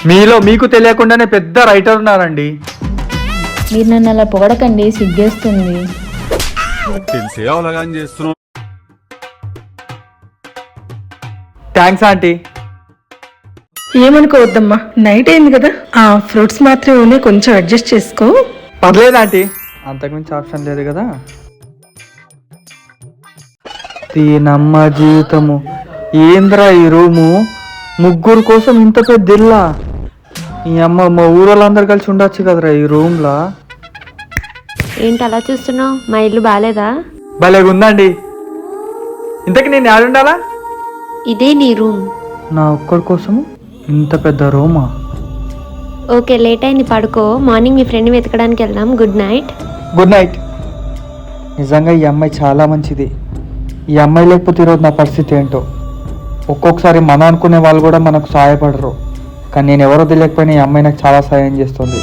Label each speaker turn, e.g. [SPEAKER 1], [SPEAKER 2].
[SPEAKER 1] మీలో మీకు తెలియకుండానే పెద్ద రైటర్ ఉన్నారండి.
[SPEAKER 2] మీరు నన్ను అలా పొగడకండి, సిగ్గేస్తుంది.
[SPEAKER 3] తెలిసే అవలగాని చేస్తున్నావు.
[SPEAKER 1] Thanks aunty.
[SPEAKER 4] ఏమనుకోవద్దమ్మా, నైట్ అయింది కదా, ఆ ఫ్రూట్స్ మాత్రమే ఉన్నాయి, కొంచెం అడ్జస్ట్ చేసుకో.
[SPEAKER 1] పర్లేదు ఆంటీ, అంతకుమించి ఆప్షన్ లేదు కదా. దీనమ్మ జీవితము, ఏంద్రా ఈ రూము, ముగ్గురు కోసం ఇంత పెద్ద ఇల్లా? ఈ అమ్మ, మా ఊరోళ్ళందరూ కలిసి ఉండొచ్చు కదరా ఈ రూమ్లా.
[SPEAKER 5] ఏంటి అలా చూస్తున్నావు? మా ఇల్లు బాలేదా?
[SPEAKER 1] భలేగా ఉందండి. ఇంతకి నేను ఆడుండాలా?
[SPEAKER 5] ఇదే నీ రూమ్.
[SPEAKER 1] నా ఒక్కడి కోసము ఇంత పెద్ద రూమా?
[SPEAKER 5] ఓకే, లేట్ అయింది, పడుకో. మార్నింగ్ మీ ఫ్రెండ్ వెతకడానికి వెళ్దాం. Good night.
[SPEAKER 1] Good night. నిజంగా ఈ అమ్మాయి చాలా మంచిది. ఈ అమ్మాయి లేకపోతే ఈరోజు నా పరిస్థితి ఏంటో. ఒక్కొక్కసారి మనం అనుకునే వాళ్ళు కూడా మనకు సహాయపడరు, కానీ నేను ఎవరో తెలియకపోయినా ఈ అమ్మాయి నాకు చాలా సహాయం చేస్తుంది.